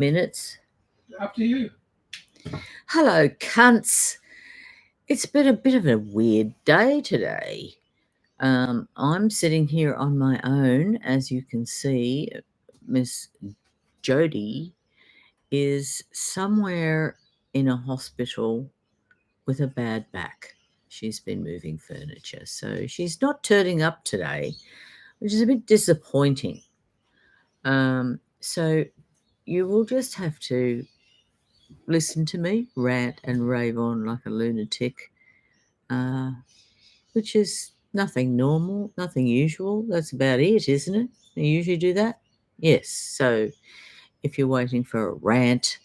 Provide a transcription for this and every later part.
minutes. Up to you. Hello, cunts. It's been a bit of a weird day today. I'm sitting here on my own. As you can see, Miss Jody is somewhere in a hospital with a bad back. She's been moving furniture, so she's not turning up today, which is a bit disappointing. So you will just have to listen to me rant and rave on like a lunatic, uh, which is nothing normal, nothing usual. That's about it, isn't it? You usually do that? Yes. So if you're waiting for a rant,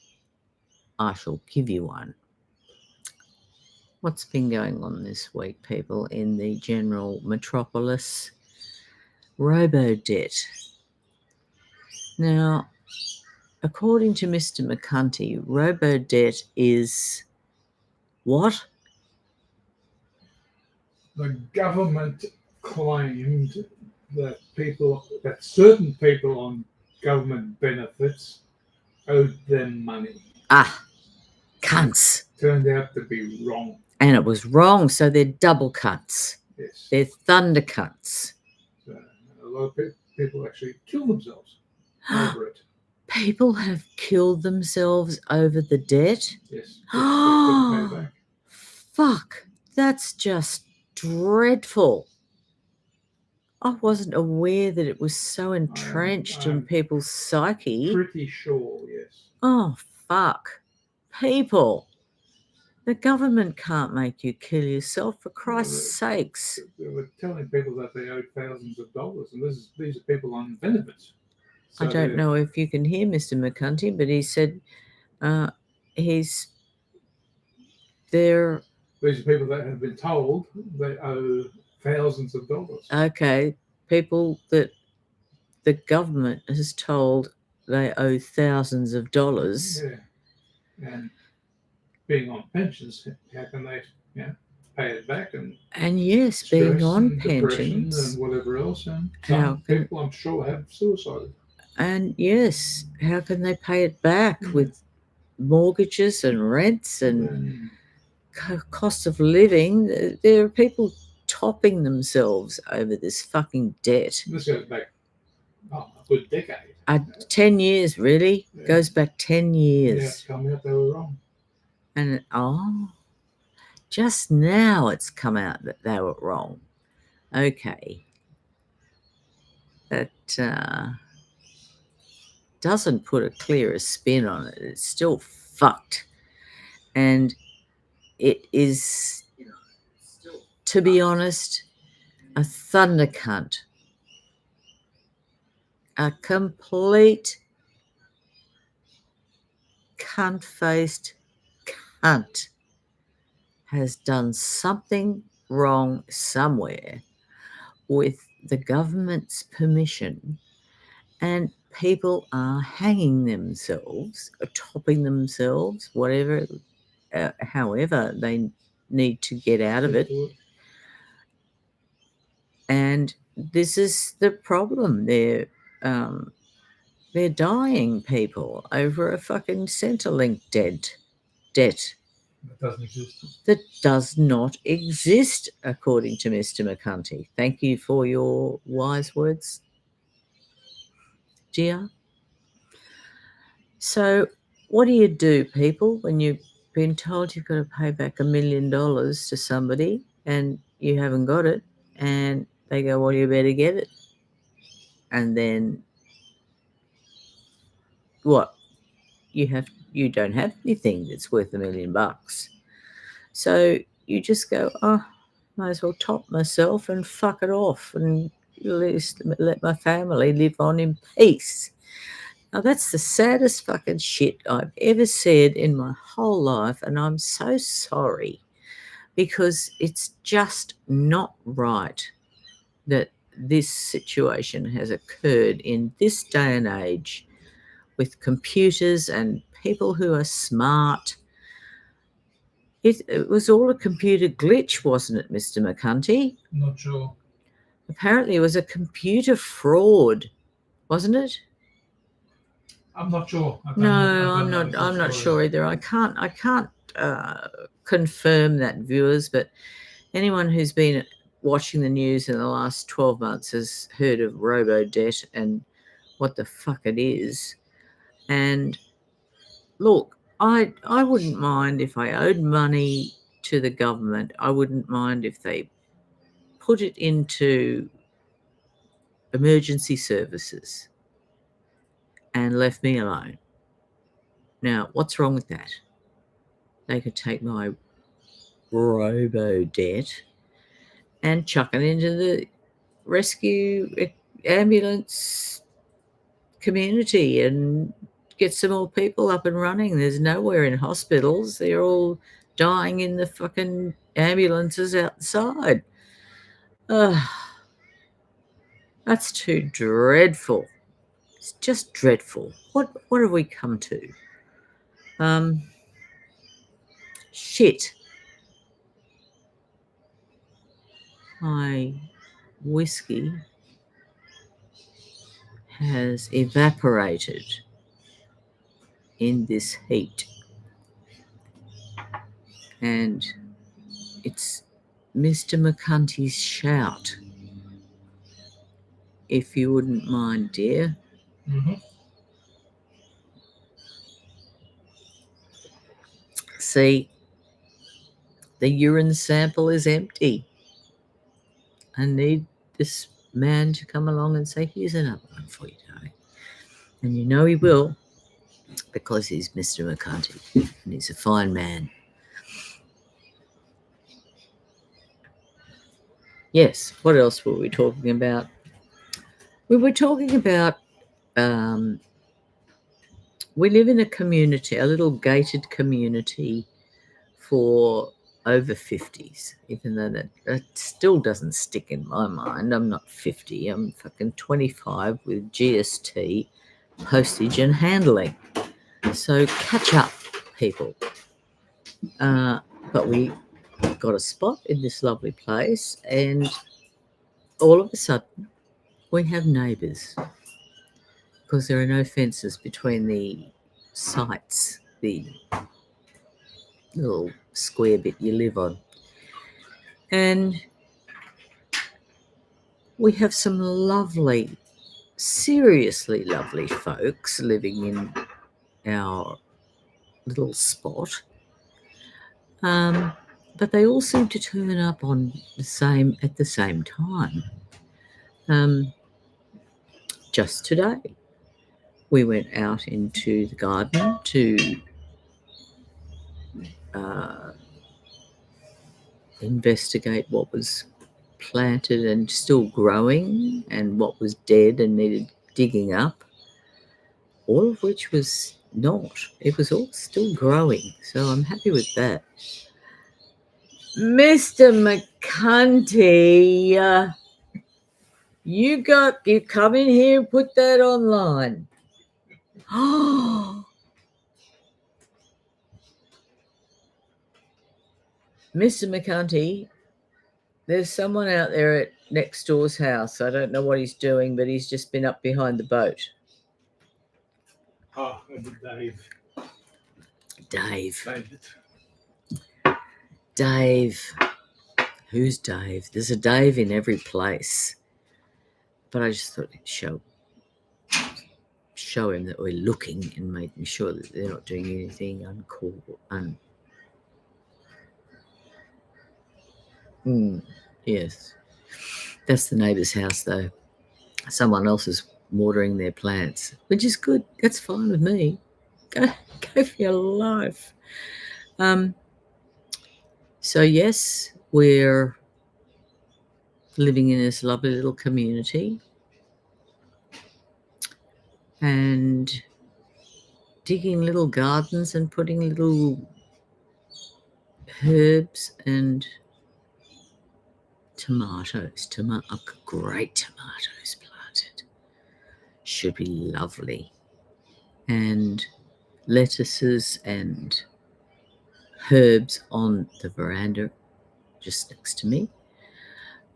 I shall give you one. What's been going on this week, people, in the general metropolis? Robo debt. Now, according to Mr. McCunty, robo debt is what? The government claimed that certain people on government benefits owed them money. Ah, cunts. Turned out to be wrong. And it was wrong, so they're double cunts. Yes. They're thunder cunts. So a lot of people actually kill themselves over it. People have killed themselves over the debt? Yes. Couldn't pay back. Fuck, that's just dreadful. I wasn't aware that it was so entrenched in people's psyche. Pretty sure, yes. Oh, fuck. People. The government can't make you kill yourself, for Christ's sakes. They were telling people that they owed thousands of dollars, and these are people on benefits. So I don't know if you can hear Mr. McCunty, but he said he's there. These are people that have been told they owe thousands of dollars. Okay, people that the government has told they owe thousands of dollars. Yeah, and being on pensions, how can they, pay it back? And yes, being on pensions and whatever else, and some people, I'm sure, have suicided. And yes, how can they pay it back with mortgages and rents and cost of living? There are people topping themselves over this fucking debt. This goes back a good decade. 10 years, really? Yeah. Goes back 10 years. Yeah, it's coming out they were wrong. And just now it's come out that they were wrong. Okay. That doesn't put a clearer spin on it. It's still fucked. And it is, to be honest, a thunder cunt. A complete cunt-faced cunt has done something wrong somewhere with the government's permission, and people are hanging themselves, or topping themselves, whatever, however they need to get out of it. And this is the problem. They're dying, people, over a fucking Centrelink debt. That doesn't exist. That does not exist, according to Mr. McCunty. Thank you for your wise words, dear. So what do you do, people, when you've been told you've got to pay back $1 million to somebody and you haven't got it, and they go, well, you better get it. And then what? You don't have anything that's worth $1 million. So you just go, might as well top myself and fuck it off and at least let my family live on in peace. Now, that's the saddest fucking shit I've ever said in my whole life, and I'm so sorry, because it's just not right that this situation has occurred in this day and age with computers and people who are smart. It was all a computer glitch, wasn't it, Mr. McCunty? Not sure. Apparently it was a computer fraud, wasn't it? I'm not sure. No, I'm not sure either. I can't confirm that, viewers, but anyone who's been watching the news in the last 12 months has heard of robo-debt and what the fuck it is. And look, I wouldn't mind if I owed money to the government. I wouldn't mind if they put it into emergency services and left me alone. Now, what's wrong with that? They could take my robo-debt and chuck it into the rescue ambulance community and get some more people up and running. There's nowhere in hospitals. They're all dying in the fucking ambulances outside. That's too dreadful. It's just dreadful. What have we come to? Shit. My whiskey has evaporated in this heat. And it's Mr. McCunty's shout. If you wouldn't mind, dear. Mm-hmm. See, the urine sample is empty. I need this man to come along and say, here's another one for you, darling. And you know he will, because he's Mr. McCunty and he's a fine man. Yes, what else were we talking about? We were talking about we live in a community, a little gated community for over 50s, even though that still doesn't stick in my mind. I'm not 50. I'm fucking 25 with GST, postage and handling. So catch up, people. But we got a spot in this lovely place, and all of a sudden we have neighbours, because there are no fences between the sites, the little square bit you live on. And we have some lovely, seriously lovely folks living in our little spot. But they all seem to turn up at the same time. Just today, we went out into the garden to investigate what was planted and still growing and what was dead and needed digging up, all of which was not. It was all still growing, so I'm happy with that. Mr. McCunty, you come in here and put that online. Oh, Mr. McCunty, there's someone out there at next door's house. I don't know what he's doing, but he's just been up behind the boat. Oh, Dave. Dave. Who's Dave? There's a Dave in every place. But I just thought I'd show him that we're looking and making sure that they're not doing anything uncalled. Yes. That's the neighbour's house, though. Someone else is watering their plants, which is good. That's fine with me. Go for your life. So, yes, we're living in this lovely little community and digging little gardens and putting little herbs and tomatoes. Great tomatoes planted. Should be lovely. And lettuces and herbs on the veranda just next to me,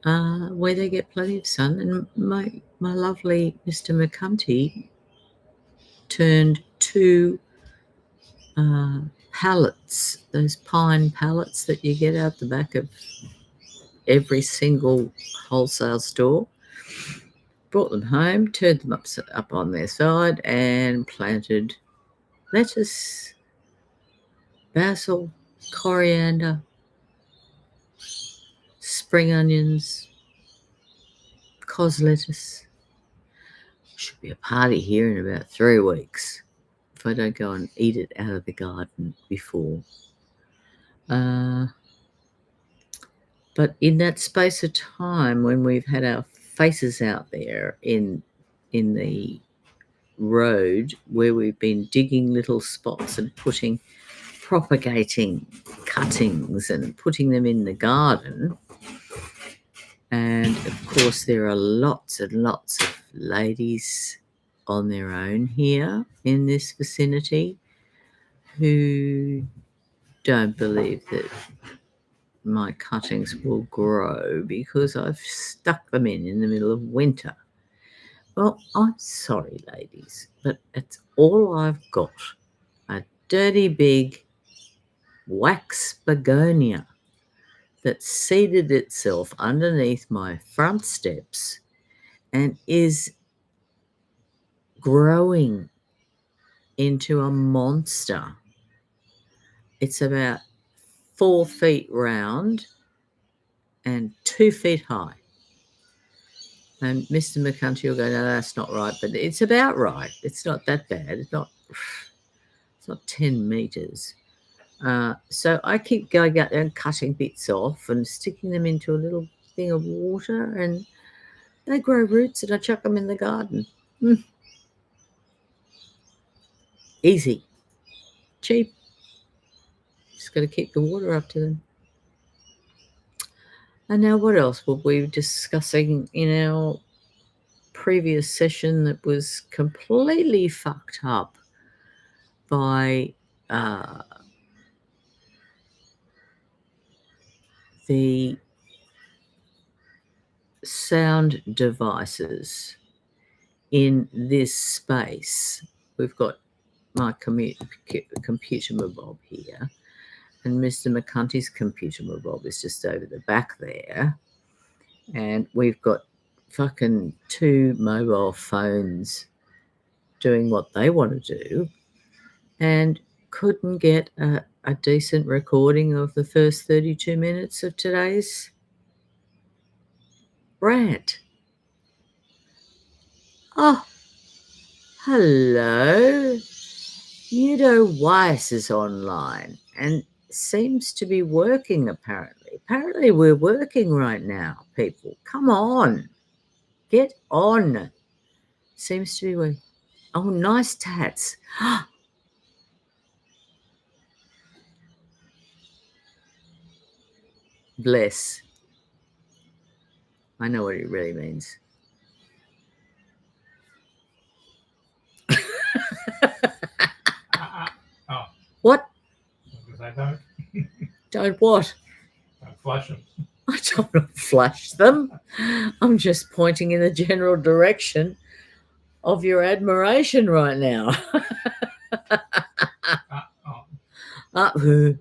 where they get plenty of sun. And my lovely Mr. McCunty turned 2 pallets, those pine pallets that you get out the back of every single wholesale store. Brought them home, turned them up on their side, and planted lettuce, basil, coriander, spring onions, cos lettuce. Should be a party here in about 3 weeks if I don't go and eat it out of the garden before. But in that space of time when we've had our faces out there in the road where we've been digging little spots and propagating cuttings and putting them in the garden, and of course there are lots and lots of ladies on their own here in this vicinity who don't believe that my cuttings will grow because I've stuck them in the middle of winter. Well, I'm sorry, ladies, but it's all I've got. A dirty big wax begonia that seeded itself underneath my front steps and is growing into a monster. It's about 4 feet round and 2 feet high. And Mr. McCunty will go, no, that's not right, but it's about right. It's not that bad. It's not 10 meters. So I keep going out there and cutting bits off and sticking them into a little thing of water, and they grow roots, and I chuck them in the garden. Easy, cheap. Just got to keep the water up to them. And now what else were we discussing in our previous session that was completely fucked up by the sound devices in this space? We've got my computer mob here, and Mr. McCunty's computer mob is just over the back there, and we've got fucking 2 mobile phones doing what they want to do, and couldn't get a decent recording of the first 32 minutes of today's rant. Oh, hello. Udo Weiss is online and seems to be working apparently. Apparently we're working right now, people. Come on. Get on. Seems to be working. Oh, nice tats. Bless. I know what it really means. Oh, What? because I don't. Don't what? Don't flush them. I don't flash them. I'm just pointing in the general direction of your admiration right now. No,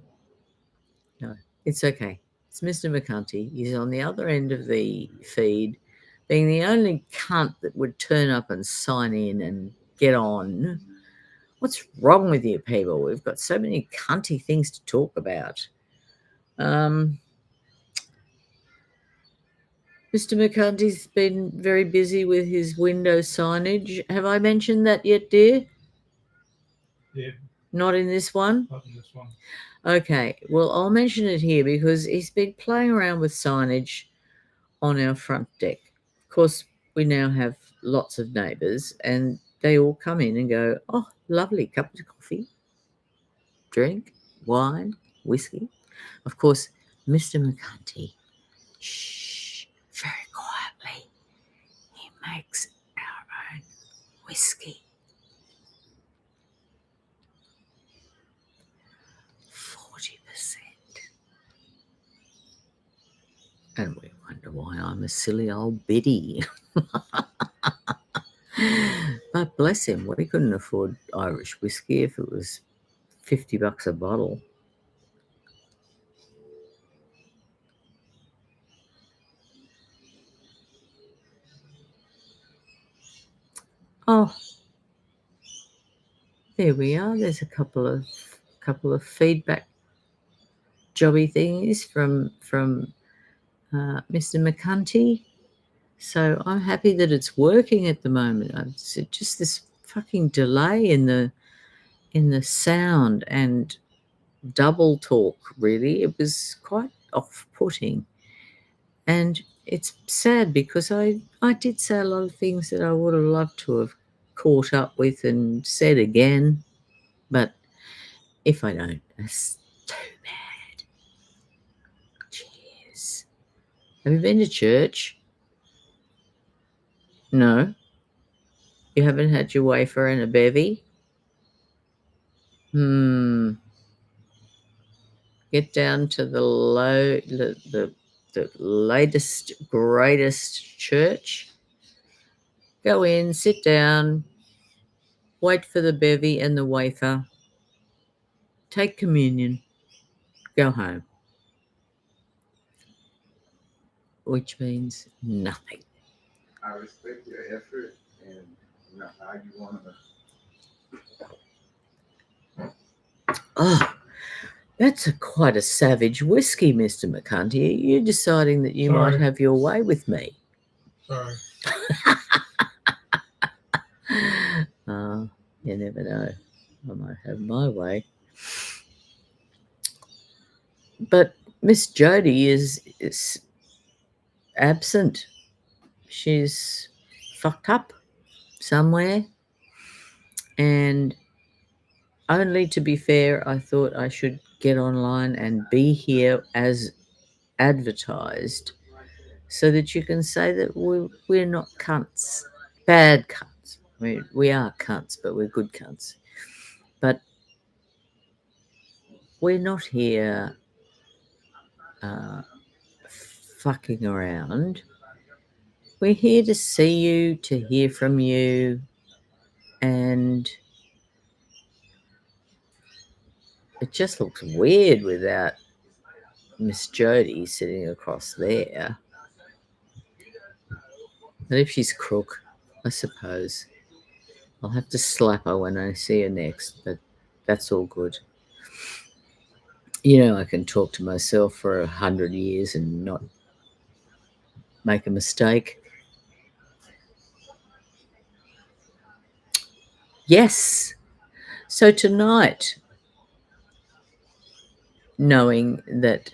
it's okay. It's Mr. McCunty. He's on the other end of the feed, being the only cunt that would turn up and sign in and get on. What's wrong with you people? We've got so many cunty things to talk about. Mr. McCunty's been very busy with his window signage. Have I mentioned that yet, dear? Yeah. Not in this one? Not in this one. Okay, well, I'll mention it here because he's been playing around with signage on our front deck. Of course, we now have lots of neighbours and they all come in and go, oh, lovely, cup of coffee, drink, wine, whiskey. Of course, Mr. McCunty, shh, very quietly, he makes our own whiskey. 40%. And we wonder why I'm a silly old biddy. But bless him, we couldn't afford Irish whiskey if it was $50 a bottle. Oh, there we are. There's a couple of feedback jobby things from Mr. McCunty. So I'm happy that it's working at the moment. It's just this fucking delay in the sound and double talk. Really, it was quite off-putting, and it's sad because I did say a lot of things that I would have loved to have caught up with and said again, but if I don't, that's too bad. Cheers. Have you been to church? No. You haven't had your wafer and a bevy? Get down to the latest, greatest church. Go in, sit down, wait for the bevy and the wafer, take communion, go home. Which means nothing. I respect your effort and how you want to. Oh, that's quite a savage whiskey, Mr. McCunty. Are you deciding that you might have your way with me? Sorry. You never know. I might have my way. But Miss Jody is absent. She's fucked up somewhere. And only to be fair, I thought I should get online and be here as advertised so that you can say that we're not cunts. Bad cunts. I mean, we are cunts, but we're good cunts. But we're not here fucking around. We're here to see you, to hear from you, and it just looks weird without Miss Jody sitting across there. But if she's crook, I suppose I'll have to slap her when I see her next, but that's all good. You know, I can talk to myself for 100 years and not make a mistake. Yes. So tonight, knowing that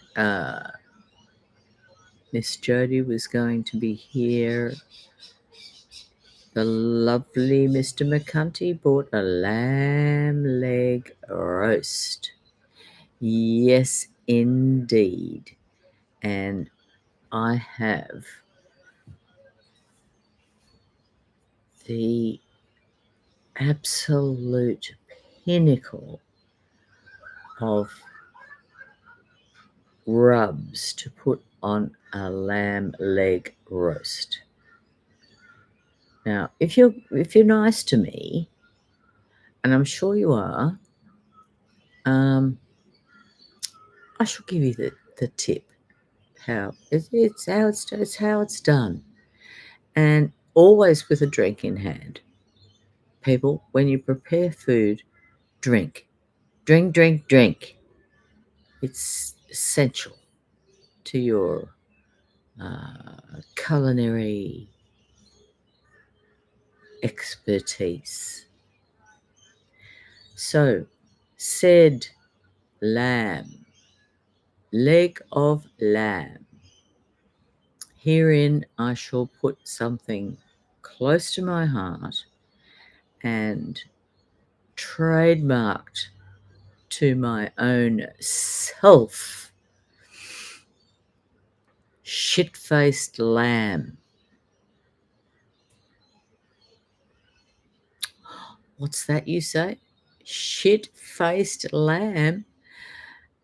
Miss Jody was going to be here, the lovely Mr. McCunty bought a lamb leg roast. Yes, indeed. And I have the absolute pinnacle of rubs to put on a lamb leg roast. Now, if you're nice to me, and I'm sure you are, I shall give you the tip. It's how it's done, and always with a drink in hand. People, when you prepare food, drink. It's essential to your culinary expertise. So, said lamb, leg of lamb. Herein I shall put something close to my heart and trademarked to my own self. Shit-faced lamb. What's that you say? Shit-faced lamb?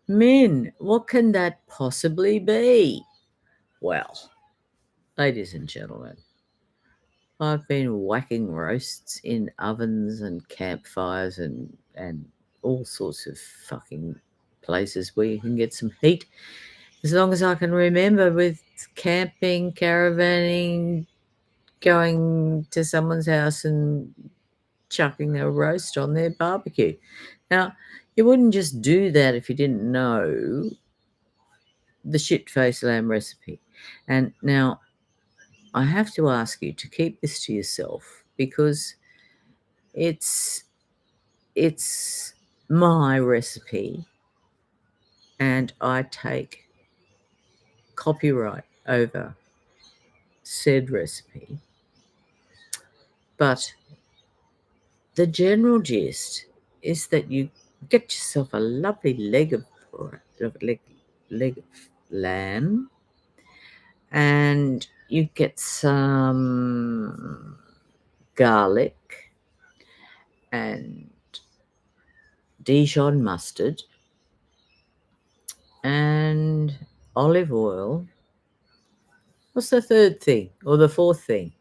Min, what can that possibly be? Well, ladies and gentlemen, I've been whacking roasts in ovens and campfires and all sorts of fucking places where you can get some heat. As long as I can remember, with camping, caravanning, going to someone's house and chucking a roast on their barbecue. Now, you wouldn't just do that if you didn't know the shit-faced lamb recipe. And now I have to ask you to keep this to yourself, because it's my recipe and I take copyright over said recipe. But the general gist is that you get yourself a lovely leg of lamb, and you get some garlic and Dijon mustard and olive oil. What's the third thing or the fourth thing?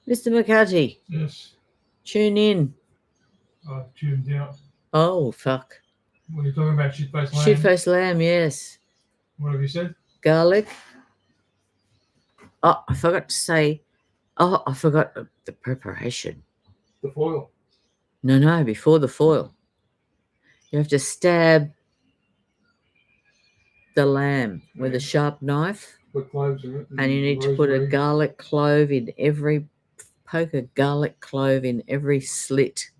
Mr. McCarty, Yes, tune in. I've tuned out. Oh, fuck. What are you talking about? Shit-faced lamb? Shit-faced lamb, yes. What have you said? Garlic. Oh, I forgot to say. Oh, I forgot the preparation. The foil. No, before the foil. You have to stab the lamb with a sharp knife, Put cloves in it. and you need to put a garlic clove in every, poke a garlic clove in every slit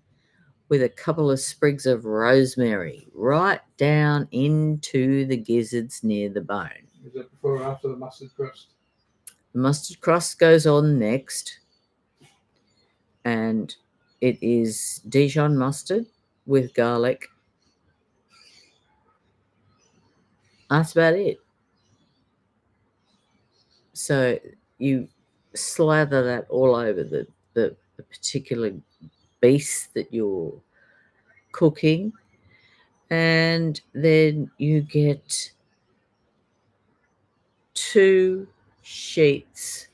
with a couple of sprigs of rosemary right down into the gizzards near the bone. Is that before or after the mustard crust? The mustard crust goes on next, and it is Dijon mustard with garlic. That's about it. So you slather that all over the particular beast that you're cooking, and then you get 2 sheets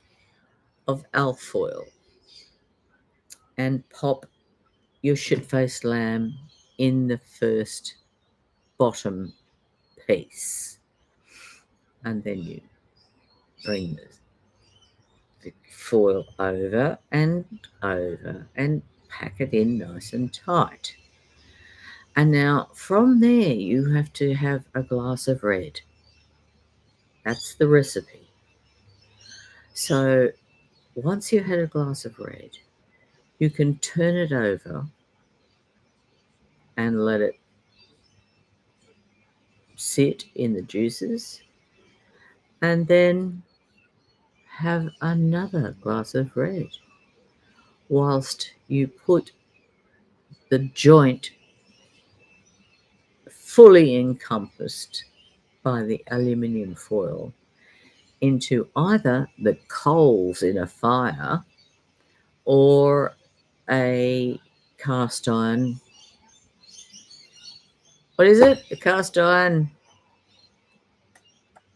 of alfoil and pop your shit-faced lamb in the first bottom piece, and then you bring the foil over and pack it in nice and tight. And now from there you have to have a glass of red. That's the recipe. So once you've had a glass of red, you can turn it over and let it sit in the juices, and then have another glass of red whilst you put the joint fully encompassed by the aluminium foil into either the coals in a fire or a cast iron. What is it? A cast iron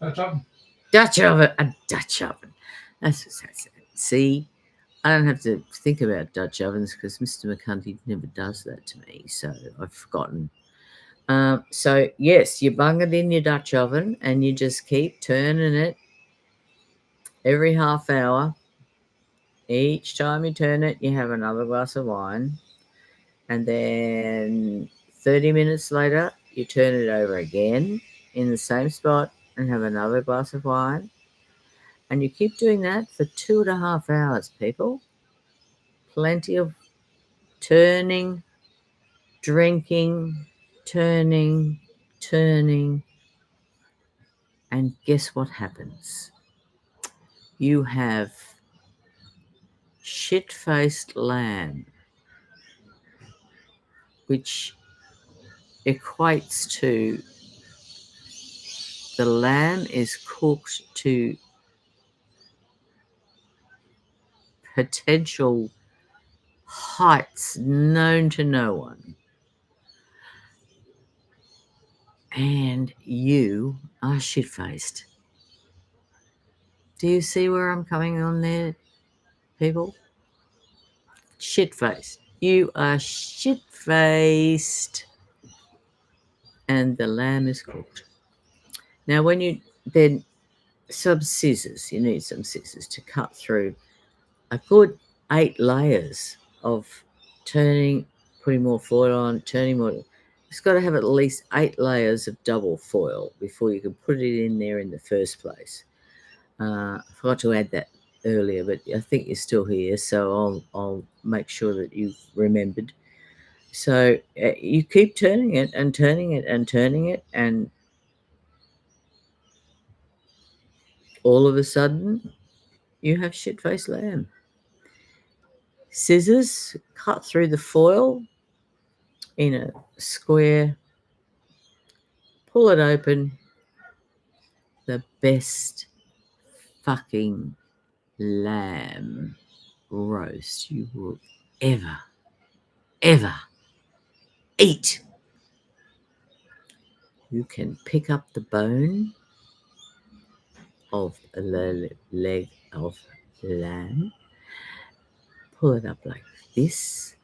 Dutch oven. Dutch oven. A Dutch oven. That's it. See, I don't have to think about Dutch ovens because Mr. McCunty never does that to me, so I've forgotten. So yes, you bung it in your Dutch oven and you just keep turning it every half hour. Each time you turn it, you have another glass of wine, and then 30 minutes later, you turn it over again in the same spot and have another glass of wine. And you keep doing that for 2.5 hours, people. Plenty of turning, drinking, turning. And guess what happens? You have shit-faced lamb, which equates to the lamb is cooked to potential heights known to no one. And you are shit-faced. Do you see where I'm coming on there, people. Shit-faced. You are shit-faced. And the lamb is cooked. Now, when you then some scissors, you need some scissors to cut through a good 8 layers of turning, putting more foil on, turning more. It's got to have at least 8 layers of double foil before you can put it in there in the first place. I forgot to add that earlier, but I think you're still here, so I'll make sure that you've remembered. So you keep turning it and turning it and turning it, and all of a sudden you have shit-faced lamb. Scissors cut through the foil in a square, pull it open. The best fucking lamb roast you will ever eat. You can pick up the bone of the leg of lamb, pull it up like this,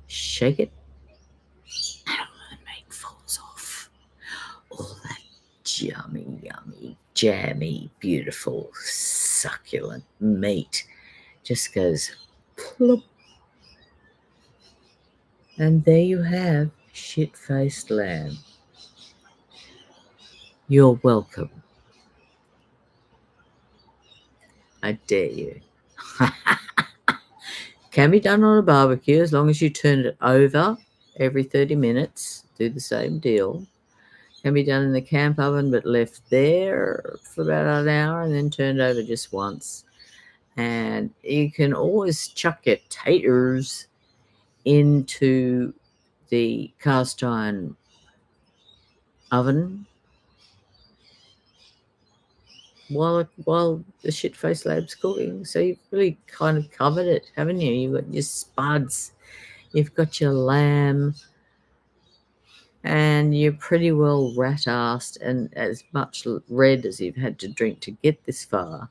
shake it, and all the meat falls off. All that yummy, jammy, beautiful, succulent meat just goes plop. And there you have shit-faced lamb. You're welcome. I dare you. Can be done on a barbecue as long as you turn it over every 30 minutes. Do the same deal. Can be done in the camp oven but left there for about an hour and then turned over just once. And you can always chuck your taters into the cast iron oven while the shit-faced lamb's cooking. So you've really kind of covered it, haven't you? You've got your spuds, you've got your lamb, and you're pretty well rat-assed, and as much red as you've had to drink to get this far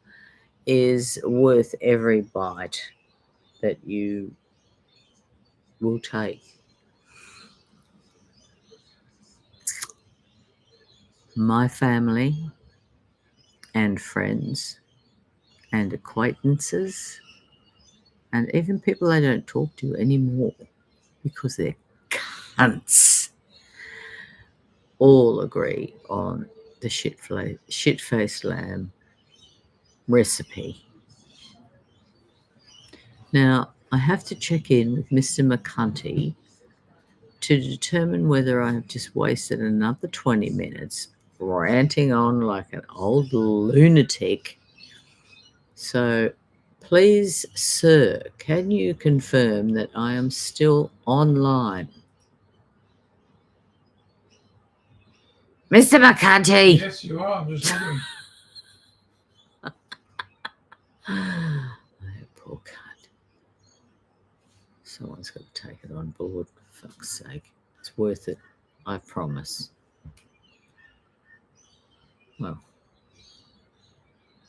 is worth every bite that you will take. My family and friends and acquaintances and even people I don't talk to anymore because they're cunts all agree on the shit-faced lamb recipe. Now, I have to check in with Mr. McCunty to determine whether I have just wasted another 20 minutes ranting on like an old lunatic. So please, sir, can you confirm that I am still online? Mr. McCunty! Yes, you are. I'm just looking. Oh, poor cunt. Someone's got to take it on board, for fuck's sake. It's worth it, I promise. Well,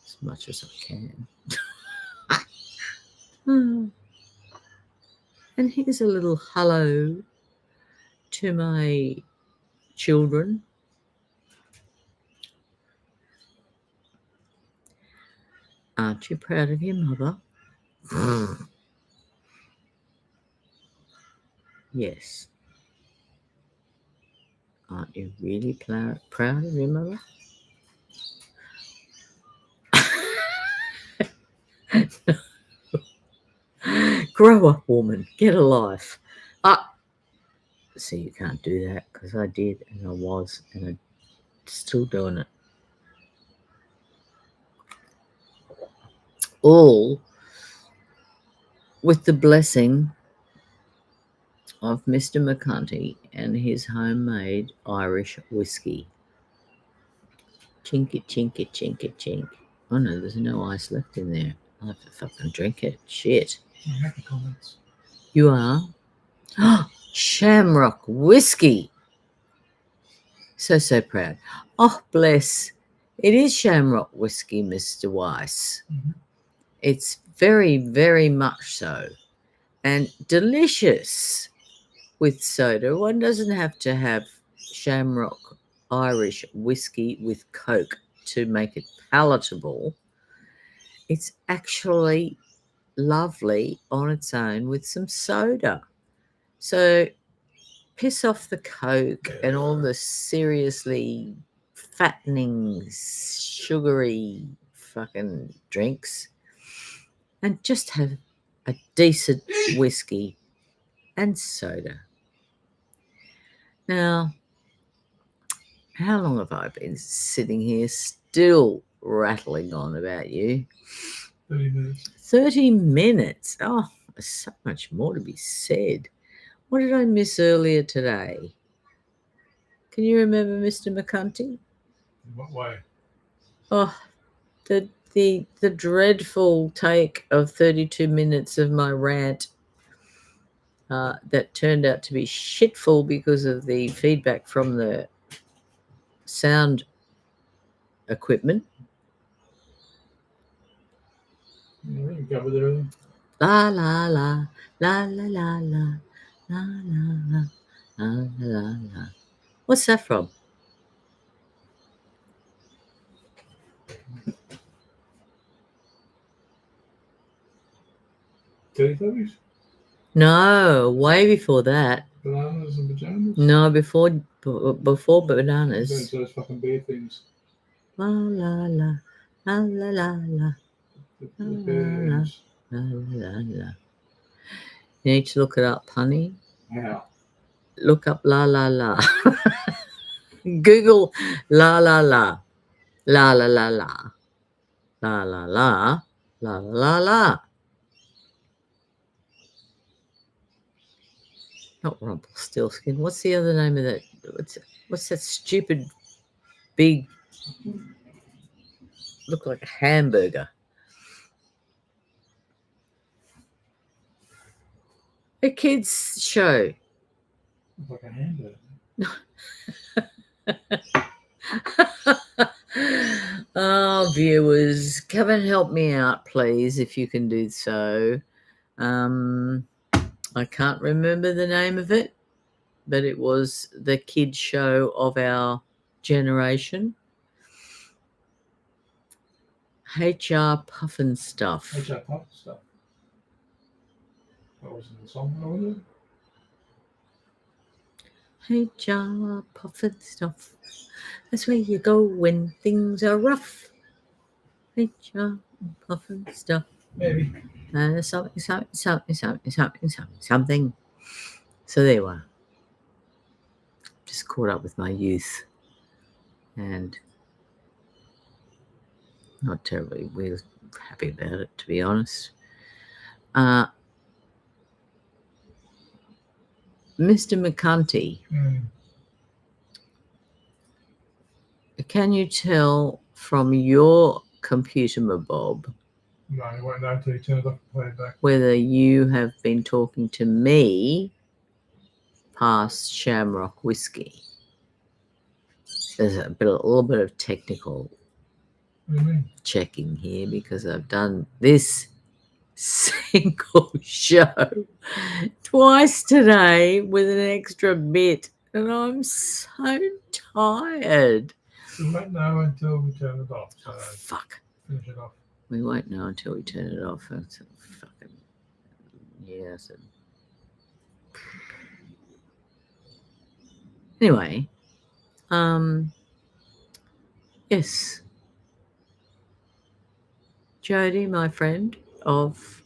as much as I can. And here's a little hello to my children. Aren't you proud of your mother? Yes. Aren't you really proud of your mother? Grow up, woman. Get a life. See, you can't do that because I did and I was and I'm still doing it. All with the blessing of Mr. McCunty and his homemade Irish whiskey. Chinky, chinky, chinky, chink. Oh no, there's no ice left in there. I'll have to fucking drink it. Shit. I'll make the comments. You are? Shamrock whiskey. So proud. Oh, bless. It is Shamrock whiskey, Mr. Weiss. Mhm. It's Very, very much so. And delicious with soda. One doesn't have to have Shamrock Irish whiskey with Coke to make it palatable. It's actually lovely on its own with some soda. So piss off the Coke and all the seriously fattening, sugary fucking drinks and just have a decent whiskey and soda. Now, how long have I been sitting here still rattling on about you? 30 minutes. 30 minutes. Oh, there's so much more to be said. What did I miss earlier today? Can you remember, Mr. McCunty? In what way? Oh, the dreadful take of 32 minutes of my rant that turned out to be shitful because of the feedback from the sound equipment. Yeah, I think we covered everything. La la la la la la la la la la la la. What's that from? Teletubbies? No, way before that. Bananas and pajamas? No, before Don't bananas. those fucking bear things. La la la la la la la The bears. la la la. You need to look it up, honey. How? Look up la la la. Google la la la la la la la la la la la la la. Not Rumpelstiltskin. What's the other name of that? What's that stupid big look like a hamburger? A kids show. It's like a hamburger. Oh, viewers, come and help me out, please, if you can do so. I can't remember the name of it, but it was the kids show of our generation. HR Puffin Stuff. HR Puff stuff. That was in the song, was it? HR Puffin Stuff. That's where you go when things are rough. HR Puffin Stuff. Maybe. Something. So there you are. Just caught up with my youth and not terribly happy about it, to be honest. Mr. McCunty, can you tell from your computer, Bob, No, you won't know until you turn it off and play it back. whether you have been talking to me past Shamrock Whiskey? There's a little bit of technical What do you mean? checking here because I've done this single show twice today with an extra bit, and I'm so tired. We won't know until we turn it off. So Oh, fuck. finish it off. We won't know until we turn it off. That's a fucking yes. Anyway, yes, Jody, my friend of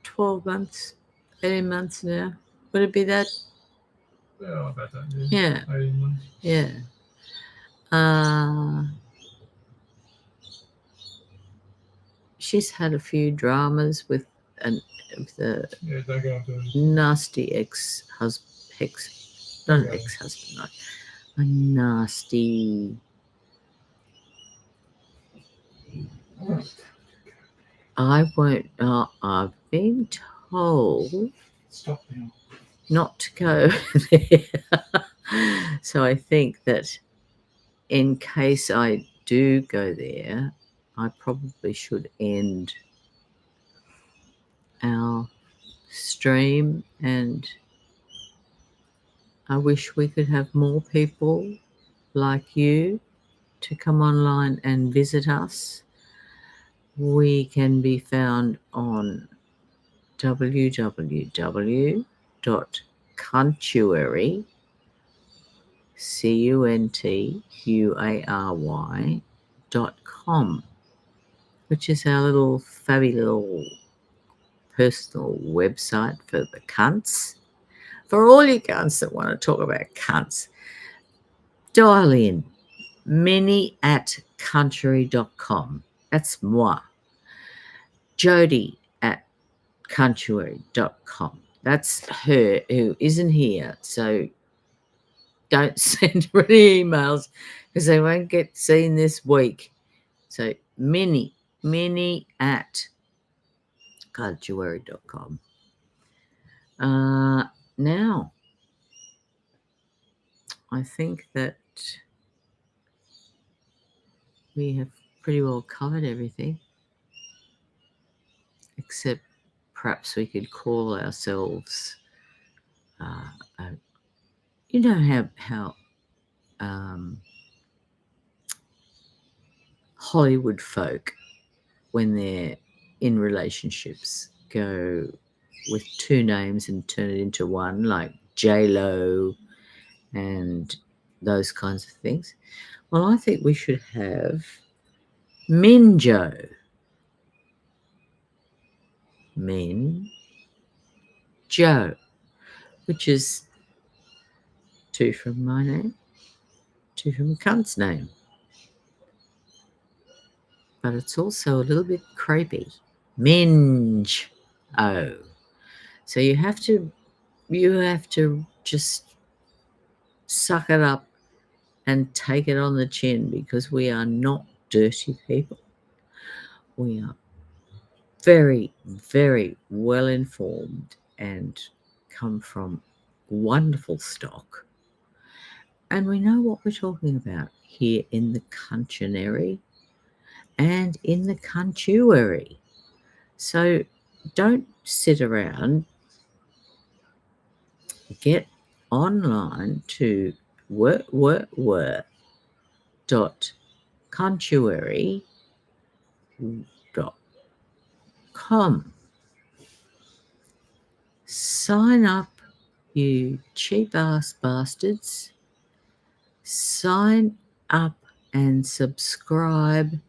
12 months, 18 months now. Would it be that? Yeah, about that. Yeah. 18 months. Yeah. She's had a few dramas with the Yeah, don't go into it. nasty not an ex-husband, like a nasty. I won't. I've been told Stop now. not to go there. So I think that in case I do go there, I probably should end our stream, and I wish we could have more people like you to come online and visit us. We can be found on www.Cuntuary, CUNTUARY.com, which is our little fabulous personal website for the cunts. For all you cunts that want to talk about cunts, dial in minnie@Cuntuary.com. That's moi. Jody@Cuntuary.com. That's her who isn't here. So don't send her any emails because they won't get seen this week. So minnie@Cuntuary.com. Now, I think that we have pretty well covered everything, except perhaps we could call ourselves, you know how Hollywood folk, when they're in relationships, go with two names and turn it into one, like J-Lo and those kinds of things. Well, I think we should have Minjo. Min-Jo, which is two from my name, two from a cunt's name. But it's also a little bit creepy. Minge-O. So you have to just suck it up and take it on the chin, because we are not dirty people. We are very, very well informed and come from wonderful stock. And we know what we're talking about here in the Cuntuary and in the Cuntuary. So don't sit around. Get online to work.Cuntuary.com. Sign up, you cheap ass bastards. Sign up and subscribe,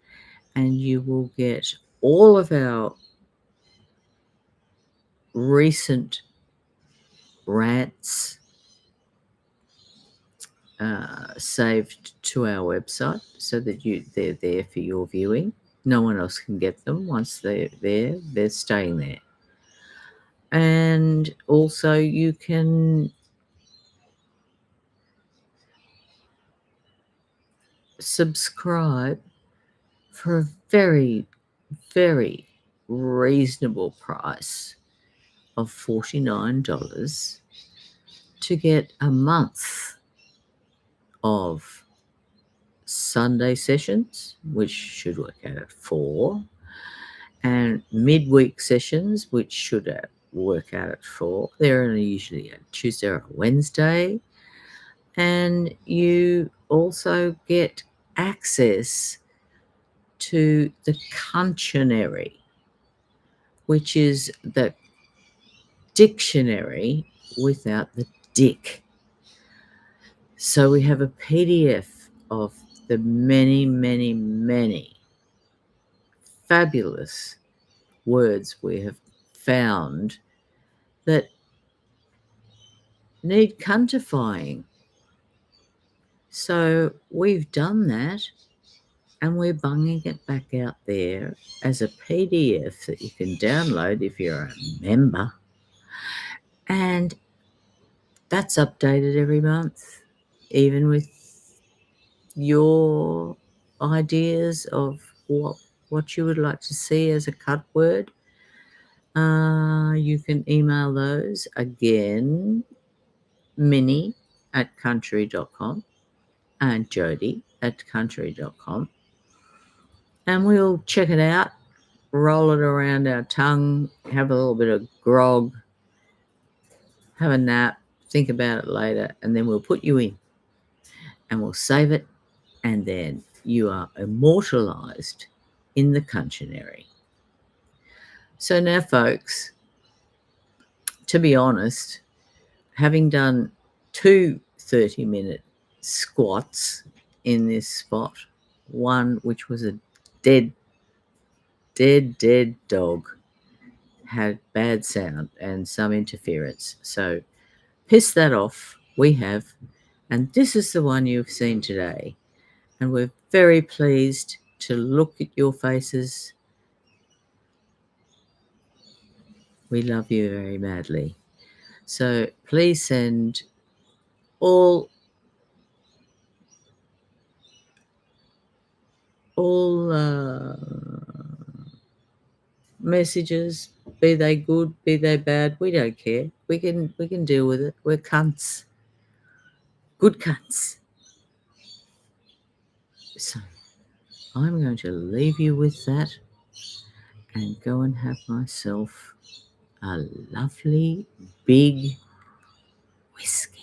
and you will get all of our recent rants saved to our website, so that they're there for your viewing. No one else can get them. Once they're there, they're staying there. And also you can subscribe for a very, very reasonable price of $49 to get a month of Sunday sessions, which should work out at 4, and midweek sessions, which should work out at 4. They're only usually a Tuesday or a Wednesday. And you also get access to the Cuntuary, which is the dictionary without the dick. So we have a PDF of the many, many, many fabulous words we have found that need cuntifying. So we've done that, and we're bunging it back out there as a PDF that you can download if you're a member. And that's updated every month, even with your ideas of what you would like to see as a cut word. You can email those again, minnie@Cuntuary.com and Jody@Cuntuary.com. and we'll check it out, roll it around our tongue, have a little bit of grog, have a nap, think about it later, and then we'll put you in and we'll save it, and then you are immortalized in the Cunctionary. So now, folks, to be honest, having done 2 30-minute squats in this spot, one which was a dead dog, had bad sound and some interference. So piss that off, we have, and this is the one you've seen today. And we're very pleased to look at your faces. We love you very madly. So please send all messages, be they good, be they bad, we don't care. We can deal with it. We're cunts. Good cunts. So I'm going to leave you with that and go and have myself a lovely big whiskey.